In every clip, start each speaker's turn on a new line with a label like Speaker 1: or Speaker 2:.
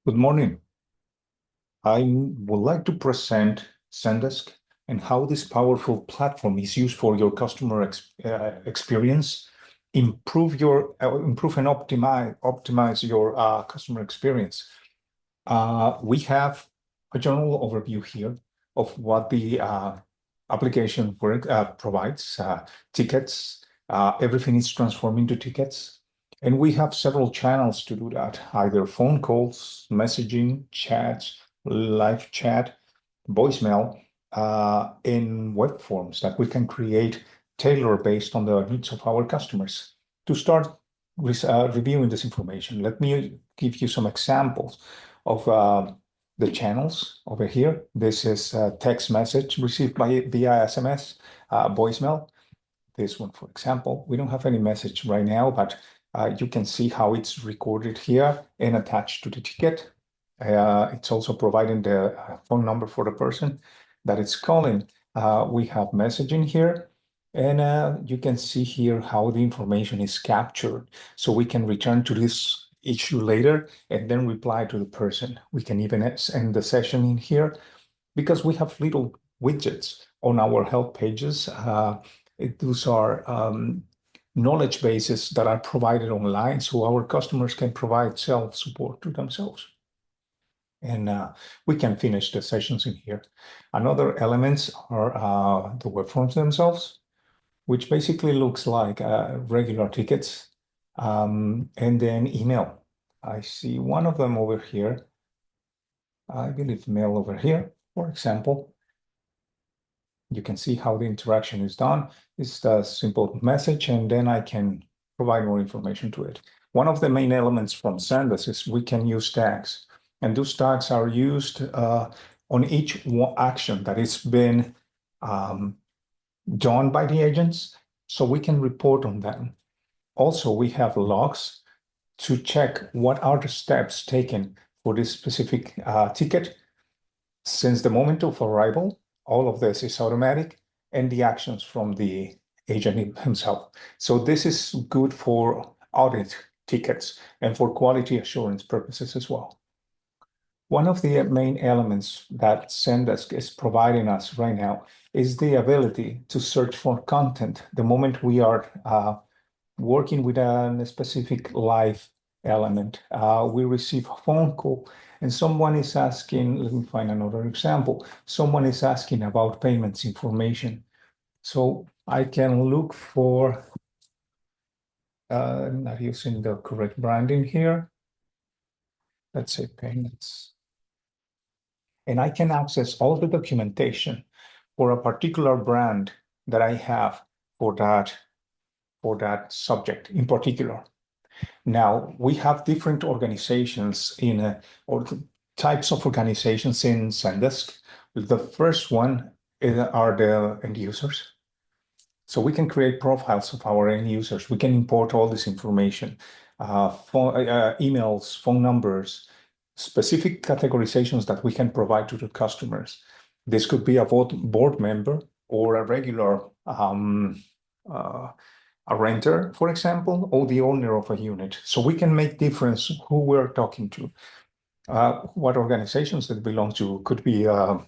Speaker 1: Good morning. I would like to present Zendesk and how this powerful platform is used for your customer experience, improve and optimize your customer experience. We have a general overview here of what the application provides. Tickets, everything is transformed into tickets. And we have several channels to do that, either phone calls, messaging, chats, live chat, voicemail, in web forms that we can create tailored based on the needs of our customers. To start reviewing this information, let me give you some examples of the channels over here. This is a text message received via SMS, voicemail. This one, for example, we don't have any message right now, but you can see how it's recorded here and attached to the ticket. It's also providing the phone number for the person that it's calling. We have messaging here, and you can see here how the information is captured. So we can return to this issue later and then reply to the person. We can even end the session in here because we have little widgets on our help pages. Those are knowledge bases that are provided online so our customers can provide self-support to themselves. And we can finish the sessions in here. Another elements are the web forms themselves, which basically looks like regular tickets, and then email. I see one of them over here. I believe mail over here, for example. You can see how the interaction is done. It's a simple message, and then I can provide more information to it. One of the main elements from Zendesk is we can use tags, and those tags are used on each action that has been done by the agents, so we can report on them. Also, we have logs to check what are the steps taken for this specific ticket since the moment of arrival. All of this is automatic, and the actions from the agent himself. So this is good for audit tickets and for quality assurance purposes as well. One of the main elements that Zendesk is providing us right now is the ability to search for content the moment we are working with a specific live element. We receive a phone call and someone is asking, let me find another example. Someone is asking about payments information. So I can look for, not using the correct branding here. Let's say payments. And I can access all the documentation for a particular brand that I have for that subject in particular. Now, we have different organizations or types of organizations in Zendesk. The first one are the end users. So we can create profiles of our end users. We can import all this information, emails, phone numbers, specific categorizations that we can provide to the customers. This could be a board member or a regular a renter, for example, or the owner of a unit. So we can make difference who we're talking to, what organizations that belong to. Could be the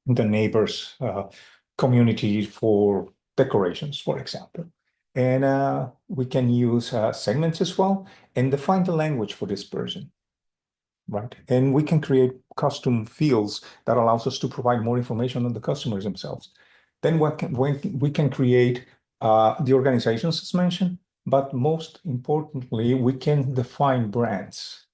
Speaker 1: neighbors community for decorations, for example. And we can use segments as well and define the language for this person, right? And we can create custom fields that allows us to provide more information on the customers themselves. Then we can create the organizations as mentioned, but most importantly, we can define brands.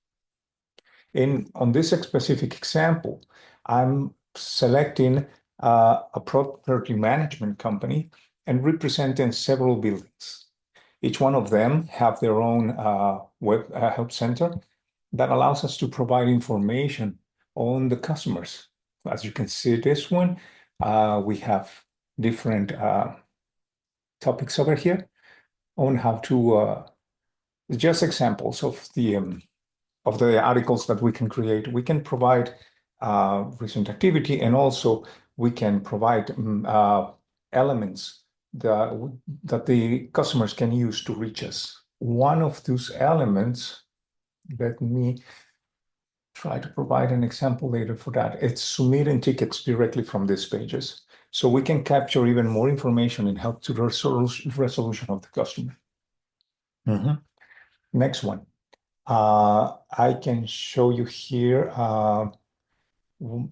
Speaker 1: And on this specific example, I'm selecting a property management company and representing several buildings. Each one of them have their own web help center that allows us to provide information on the customers. As you can see this one, we have different topics over here on how to just examples of the articles that we can create. We can provide recent activity, and also we can provide elements that the customers can use to reach us. One of those elements, let me try to provide an example later for that. It's submitting tickets directly from these pages. So we can capture even more information and help to the resolution of the customer. Next one. I can show you here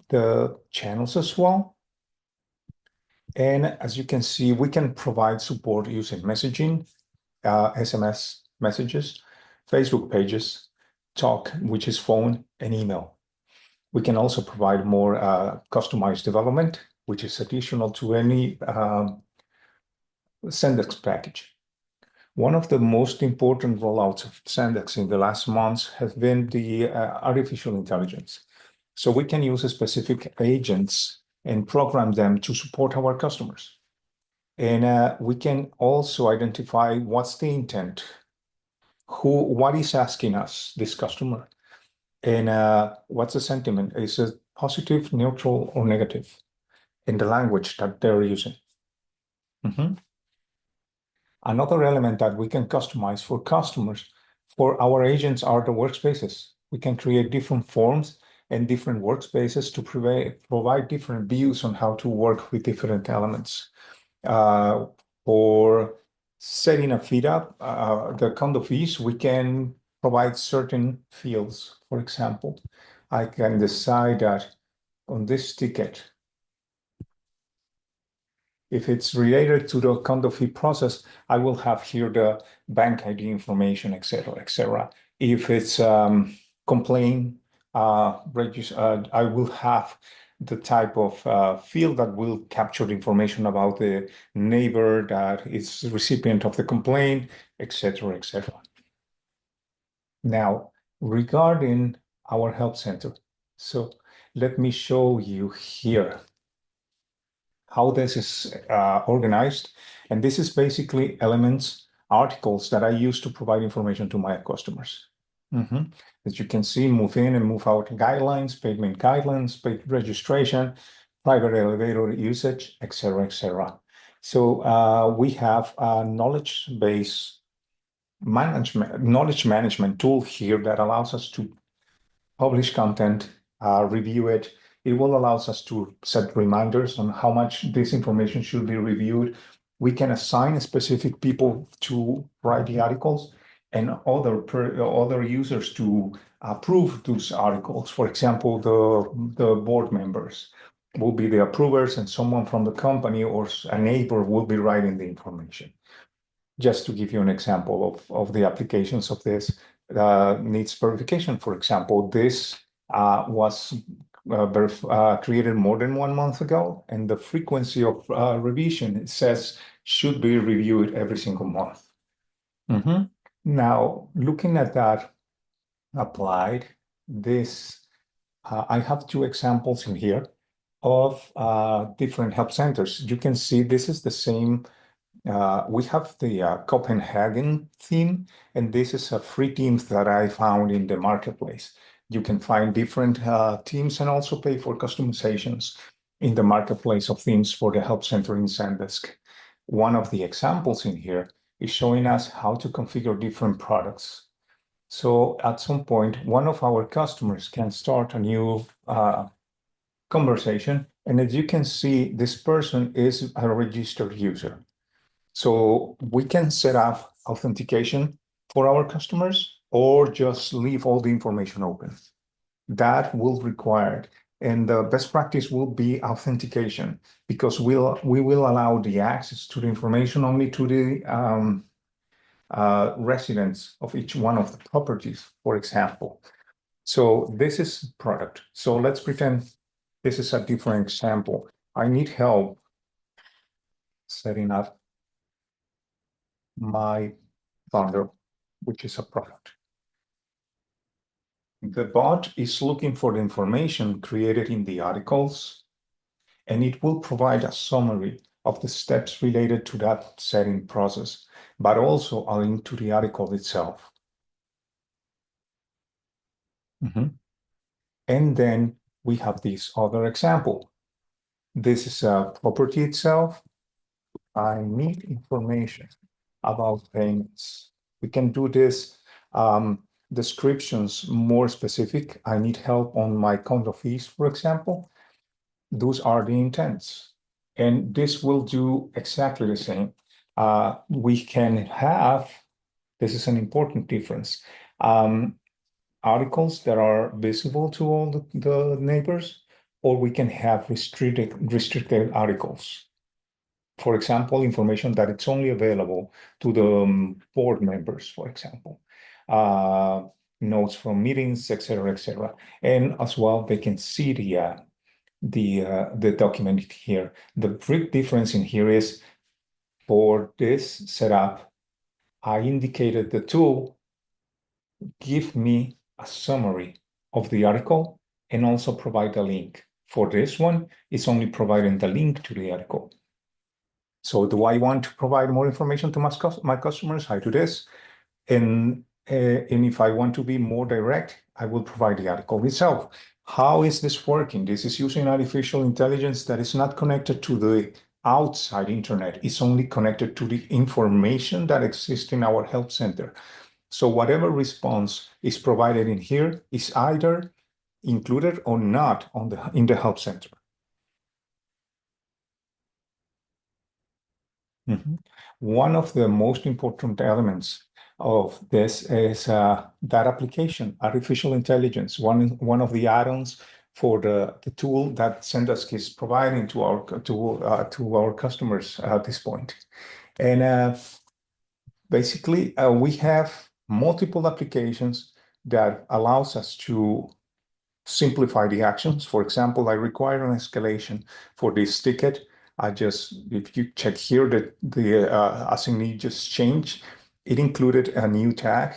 Speaker 1: the channels as well. And as you can see, we can provide support using messaging, SMS messages, Facebook pages, talk, which is phone, and email. We can also provide more customized development, which is additional to any Zendesk package. One of the most important rollouts of Zendesk in the last months has been the artificial intelligence. So we can use specific agents and program them to support our customers. And we can also identify what's the intent, what is asking us, this customer, and what's the sentiment? Is it positive, neutral, or negative in the language that they're using? Another element that we can customize for customers, for our agents, are the workspaces. We can create different forms and different workspaces to provide different views on how to work with different elements. For setting a feed up, the condo fees, we can provide certain fields. For example, I can decide that on this ticket, if it's related to the condo fee process, I will have here the bank ID information, et cetera, et cetera. If it's complaint, I will have the type of field that will capture the information about the neighbor that is the recipient of the complaint, et cetera, et cetera. Now, regarding our help center, so let me show you here how this is organized. And this is basically elements, articles that I use to provide information to my customers. As you can see, move in and move out guidelines, payment guidelines, paid registration, private elevator usage, et cetera, et cetera. So we have a knowledge management tool here that allows us to publish content, review it. It will allow us to set reminders on how much this information should be reviewed. We can assign specific people to write the articles and other users to approve those articles. For example, the board members will be the approvers, and someone from the company or a neighbor will be writing the information. Just to give you an example of the applications of this needs verification. For example, this was created more than 1 month ago, and the frequency of revision, it says, should be reviewed every single month. Now, looking at that applied, this I have 2 examples in here of different help centers. You can see this is the same. We have the Copenhagen theme, and this is a free themes that I found in the marketplace. You can find different themes and also pay for customizations in the marketplace of themes for the help center in Zendesk. One of the examples in here is showing us how to configure different products. So at some point, one of our customers can start a new conversation. And as you can see, this person is a registered user. So we can set up authentication for our customers or just leave all the information open. That will require, and the best practice will be authentication, because we will allow the access to the information only to the residents of each one of the properties, for example. So this is product. So let's pretend this is a different example. I need help setting up my bundle, which is a product. The bot is looking for the information created in the articles, and it will provide a summary of the steps related to that setting process, but also a link to the article itself. And then we have this other example. This is a property itself. I need information about payments. We can do this descriptions more specific, I need help on my count of fees, for example, those are the intents. And this will do exactly the same. We can have, this is an important difference, articles that are visible to all the neighbors, or we can have restricted articles. For example, information that it's only available to the board members, for example, notes from meetings, etc., etc. And as well, they can see the document here. The big difference in here is for this setup, I indicated the tool give me a summary of the article and also provide a link. For this one, it's only providing the link to the article. So do I want to provide more information to my customers? I do this. And if I want to be more direct, I will provide the article itself. How is this working? This is using artificial intelligence that is not connected to the outside internet. It's only connected to the information that exists in our help center. So whatever response is provided in here is either included or not in the help center. One of the most important elements of this is that application, artificial intelligence, one of the add-ons for the tool that Zendesk is providing to our customers at this point. And basically, we have multiple applications that allows us to simplify the actions. For example, I require an escalation for this ticket. If you check here that the assignee just changed, it included a new tag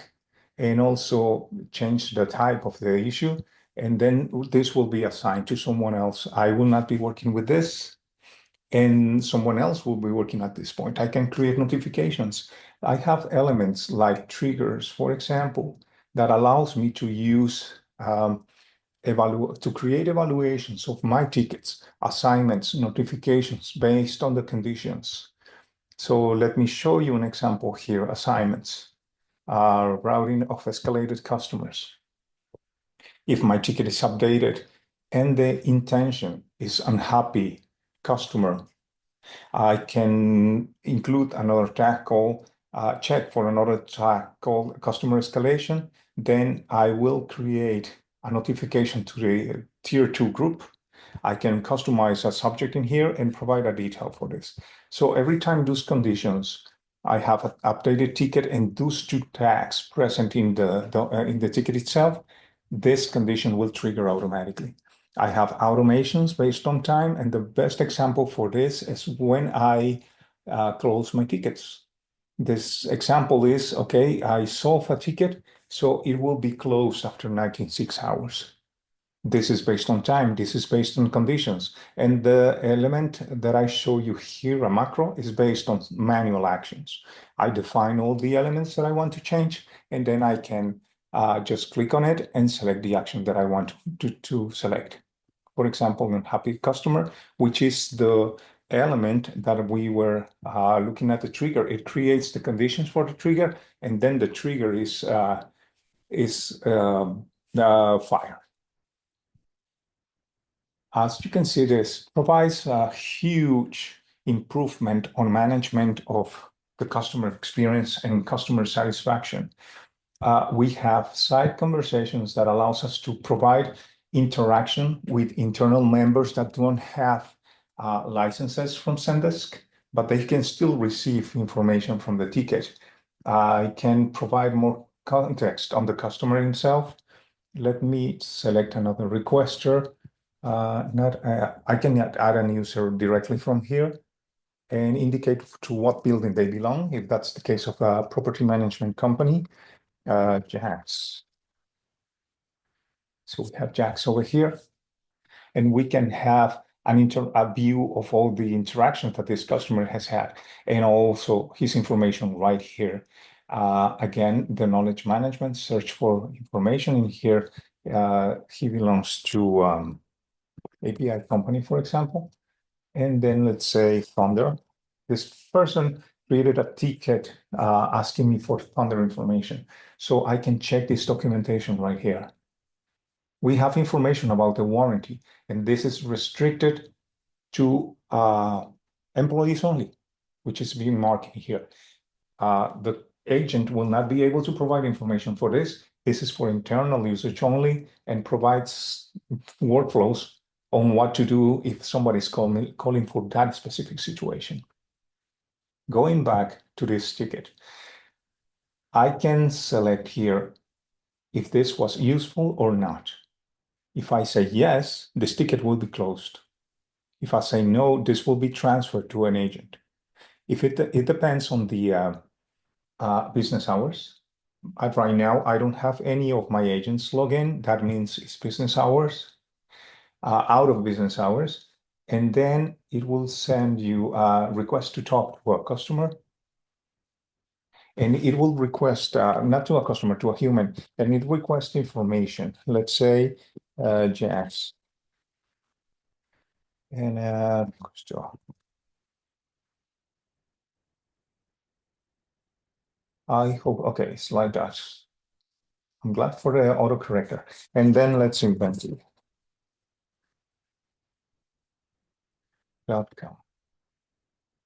Speaker 1: and also changed the type of the issue. And then this will be assigned to someone else. I will not be working with this, and someone else will be working at this point. I can create notifications. I have elements like triggers, for example, that allows me to use to create evaluations of my tickets, assignments, notifications based on the conditions. So let me show you an example here, assignments, routing of escalated customers. If my ticket is updated and the intention is unhappy customer, I can include another tag called check for another tag called customer escalation. Then I will create a notification to the tier 2 group. I can customize a subject in here and provide a detail for this. So every time those conditions, I have an updated ticket and those two tags present in the ticket itself, this condition will trigger automatically. I have automations based on time, and the best example for this is when I close my tickets. This example is, okay, I solve a ticket, so it will be closed after 96 hours. This is based on time. This is based on conditions. And the element that I show you here, a macro, is based on manual actions. I define all the elements that I want to change, and then I can just click on it and select the action that I want to select. For example, unhappy customer, which is the element that we were looking at the trigger. It creates the conditions for the trigger, and then the trigger is fire. As you can see, this provides a huge improvement on management of the customer experience and customer satisfaction. We have side conversations that allows us to provide interaction with internal members that don't have licenses from Zendesk, but they can still receive information from the ticket. I can provide more context on the customer himself. Let me select another requester. I can add a user directly from here and indicate to what building they belong, if that's the case of a property management company. Jax. So we have Jax over here, and we can have a view of all the interactions that this customer has had, and also his information right here. Again, the knowledge management, search for information in here. He belongs to API company, for example. And then let's say Thunder. This person created a ticket asking me for further information. So I can check this documentation right here. We have information about the warranty, and this is restricted to employees only, which is being marked here. The agent will not be able to provide information for this. This is for internal usage only and provides workflows on what to do if somebody's calling for that specific situation. Going back to this ticket, I can select here if this was useful or not. If I say yes, this ticket will be closed. If I say no, this will be transferred to an agent. If it depends on the business hours. Right now, I don't have any of my agents log in. That means it's business hours, out of business hours. And then it will send you a request to talk to a customer. And it will request, not to a customer, to a human, and it requests information. Let's say Jax. And I hope, okay, it's like that. I'm glad for the autocorrector. And then let's invent it. .com.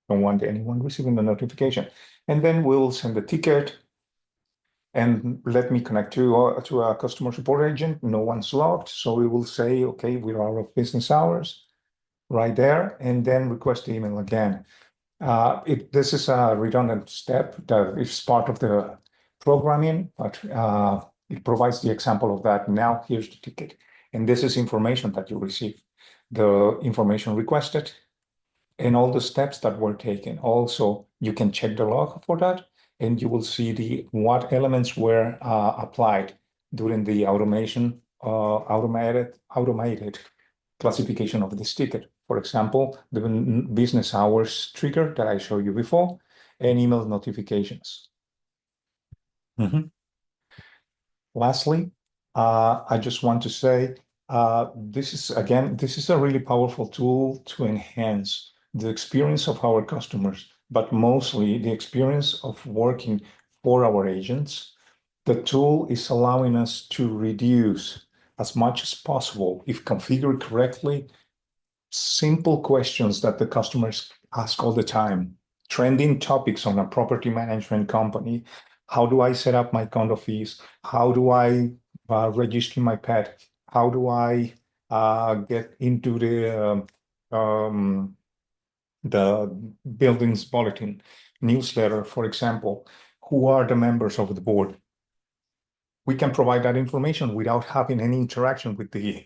Speaker 1: Don't want anyone receiving the notification. And then we'll send the ticket and let me connect to a customer support agent. No one's logged. So we will say, okay, we're out of business hours right there, and then request the email again. This is a redundant step that is part of the programming, but it provides the example of that. Now here's the ticket. And this is information that you receive. The information requested, and all the steps that were taken. Also, you can check the log for that, and you will see what elements were applied during the automated classification of this ticket. For example, the business hours trigger that I showed you before, and email notifications. Lastly, I just want to say this is a really powerful tool to enhance the experience of our customers, but mostly the experience of working for our agents. The tool is allowing us to reduce as much as possible, if configured correctly, simple questions that the customers ask all the time. Trending topics on a property management company. How do I set up my condo fees? How do I register my pet? How do I get into the buildings bulletin newsletter, for example? Who are the members of the board? We can provide that information without having any interaction with the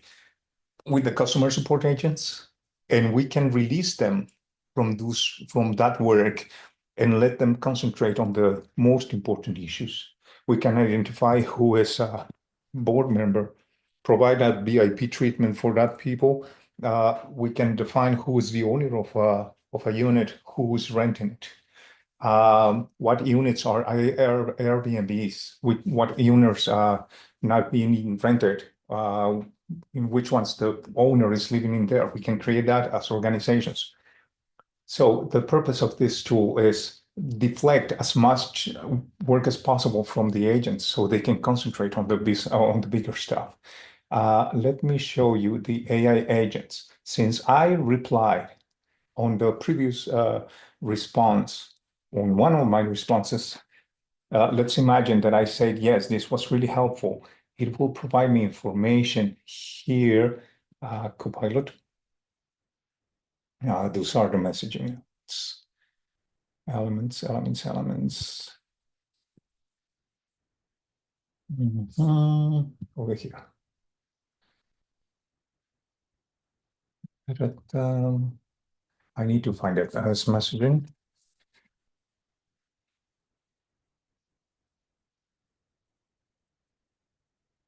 Speaker 1: customer support agents, and we can release them from that work and let them concentrate on the most important issues. We can identify who is a board member, provide that VIP treatment for that people. We can define who is the owner of a unit, who is renting it. What units are Airbnbs, what units are not being rented, in which ones the owner is living in there. We can create that as organizations. So the purpose of this tool is deflect as much work as possible from the agents so they can concentrate on the bigger stuff. Let me show you the AI agents. Since I replied on the previous response, on one of my responses, let's imagine that I said, yes, this was really helpful. It will provide me information here, Copilot. Those are the messaging elements. Over here. I need to find it as messaging.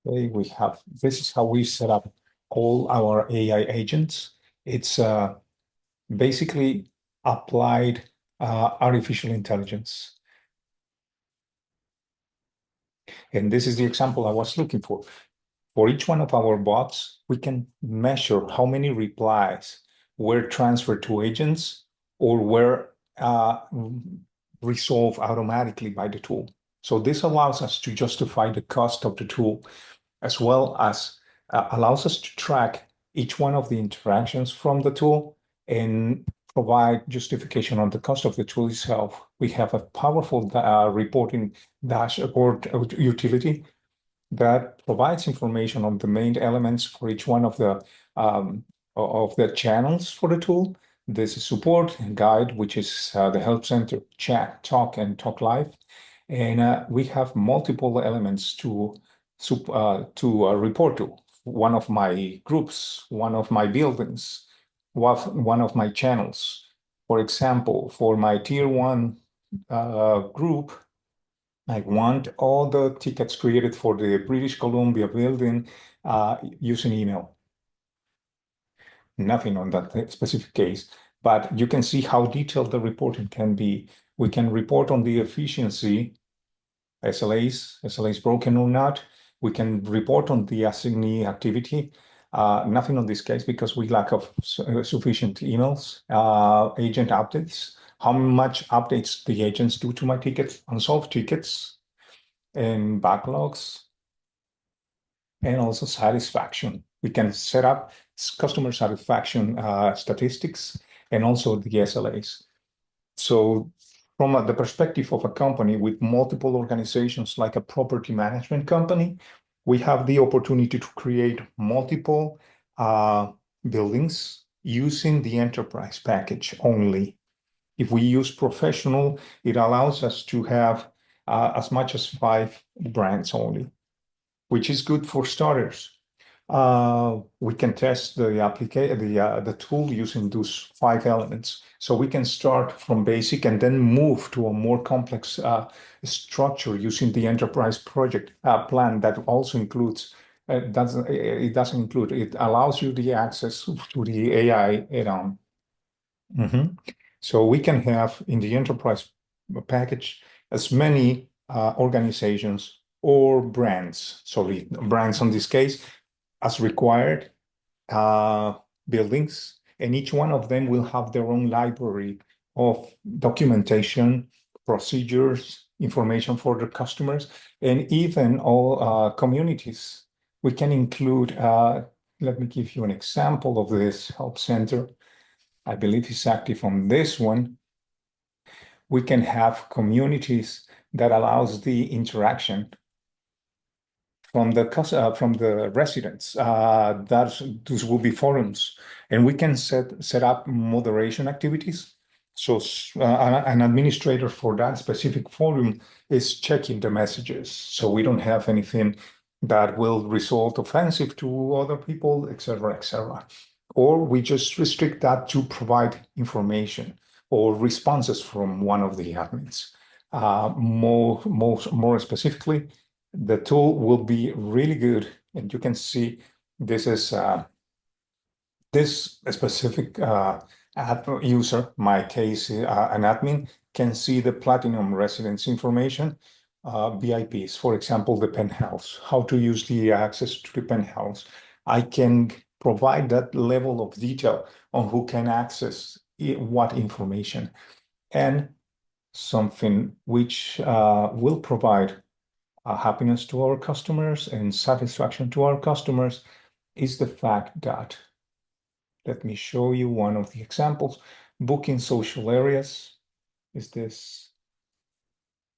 Speaker 1: Okay, this is how we set up all our AI agents. It's basically applied artificial intelligence. And this is the example I was looking for. For each one of our bots, we can measure how many replies were transferred to agents or were resolved automatically by the tool. So this allows us to justify the cost of the tool, as well as allows us to track each one of the interactions from the tool and provide justification on the cost of the tool itself. We have a powerful reporting dashboard utility that provides information on the main elements for each one of the channels for the tool. There's a support and guide, which is the help center, chat, talk, and talk live. And we have multiple elements to report to. One of my groups, one of my buildings, one of my channels. For example, for my tier one group, I want all the tickets created for the British Columbia building using email. Nothing on that specific case, but you can see how detailed the reporting can be. We can report on the efficiency, SLAs broken or not. We can report on the assignee activity. Nothing on this case because we lack of sufficient emails, agent updates, how much updates the agents do to my tickets, unsolved tickets, and backlogs, and also satisfaction. We can set up customer satisfaction statistics and also the SLAs. So from the perspective of a company with multiple organizations like a property management company, we have the opportunity to create multiple buildings using the enterprise package only. If we use professional, it allows us to have as much as 5 brands only, which is good for starters. We can test the tool using those 5 elements. So we can start from basic and then move to a more complex structure using the enterprise project plan that also includes, it doesn't include, it allows you the access to the AI add-on. So we can have in the enterprise package as many organizations or brands, sorry, brands in this case, as required buildings, and each one of them will have their own library of documentation, procedures, information for their customers, and even all communities. We can include, let me give you an example of this help center. I believe it's active on this one. We can have communities that allows the interaction from the residents. Those will be forums, and we can set up moderation activities. So an administrator for that specific forum is checking the messages, so we don't have anything that will result offensive to other people, etc., etc. Or we just restrict that to provide information or responses from one of the admins. More specifically, the tool will be really good, and you can see this is this specific app user, my case, an admin, can see the platinum residence information, VIPs, for example, the penthouse, how to use the access to the penthouse. I can provide that level of detail on who can access what information, and something which will provide happiness to our customers and satisfaction to our customers is the fact that, let me show you one of the examples. Booking social areas is this.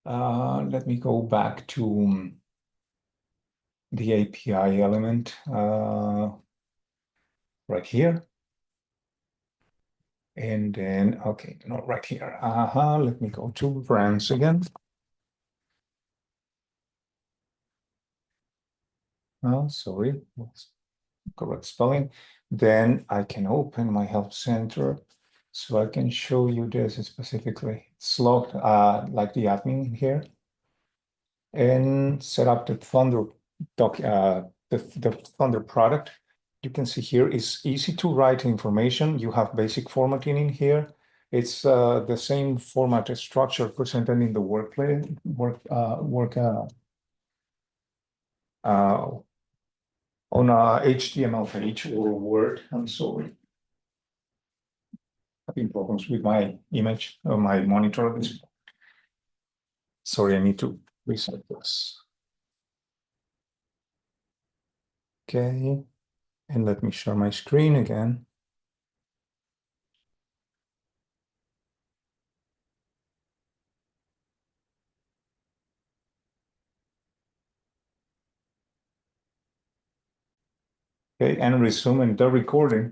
Speaker 1: Let me go back to the API element right here. And then, okay, not right here. Let me go to brands again. Oh, sorry, correct spelling. Then I can open my help center so I can show you this specifically. It's logged like the admin here, and set up the Thunder the Thunder product. You can see here it's easy to write information. You have basic formatting in here. It's the same format structure presented in the on a HTML page or Word. I'm sorry. Having problems with my image or my monitor. Sorry, I need to reset this. Okay, and let me share my screen again. Okay, and resume the recording.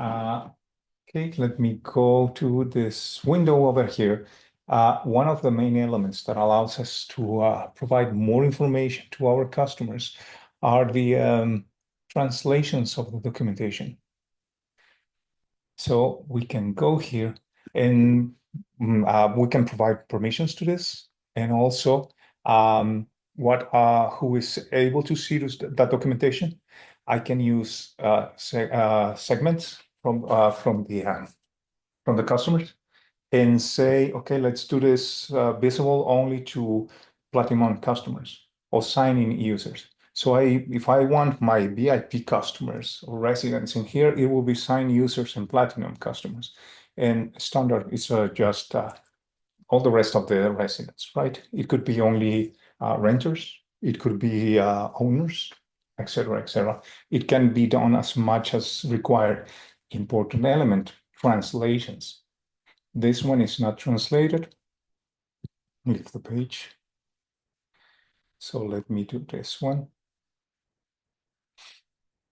Speaker 1: Okay, let me go to this window over here. One of the main elements that allows us to provide more information to our customers are the translations of the documentation. So we can go here and we can provide permissions to this, and also who is able to see that documentation. I can use segments from the customers and say, okay, let's do this visible only to Platinum customers or sign-in users. So if I want my VIP customers or residents in here, it will be signed users and Platinum customers. And standard is just all the rest of the residents, right? It could be only renters, it could be owners, etc., etc. It can be done as much as required. Important element, translations. This one is not translated. Leave the page. So let me do this one.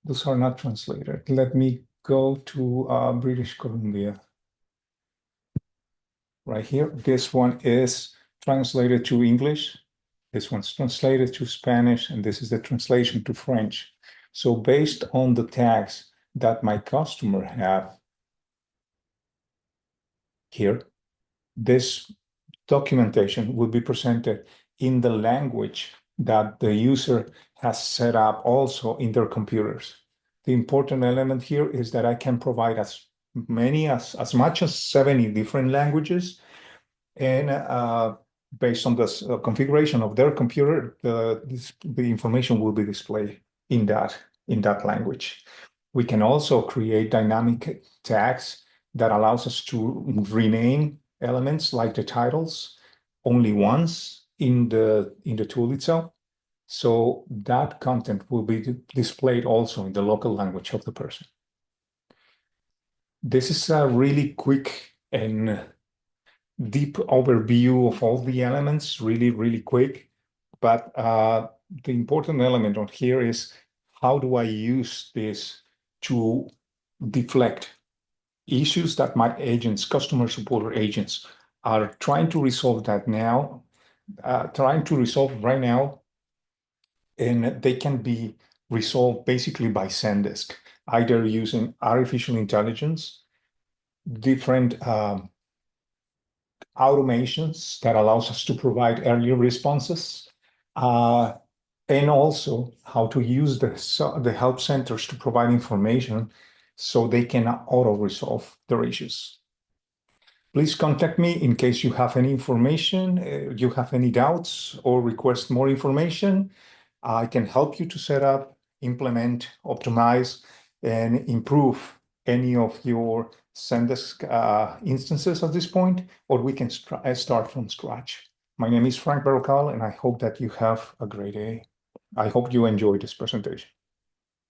Speaker 1: Those are not translated. Let me go to British Columbia. Right here. This one is translated to English. This one's translated to Spanish, and this is the translation to French. So based on the tags that my customer have here, this documentation will be presented in the language that the user has set up also in their computers. The important element here is that I can provide as much as 70 different languages, and based on this configuration of their computer, the information will be displayed in that language. We can also create dynamic tags that allows us to rename elements like the titles only once in the tool itself. So that content will be displayed also in the local language of the person. This is a really quick and deep overview of all the elements, really, really quick. But the important element on here is how do I use this to deflect issues that my agents, customer support agents, are trying to resolve right now, and they can be resolved basically by Zendesk, either using artificial intelligence, different automations that allows us to provide earlier responses, and also how to use the help centers to provide information so they can auto-resolve their issues. Please contact me in case you have any information, you have any doubts, or request more information. I can help you to set up, implement, optimize, and improve any of your Zendesk instances at this point, or we can start from scratch. My name is Frank Barrocal, and I hope that you have a great day. I hope you enjoyed this presentation.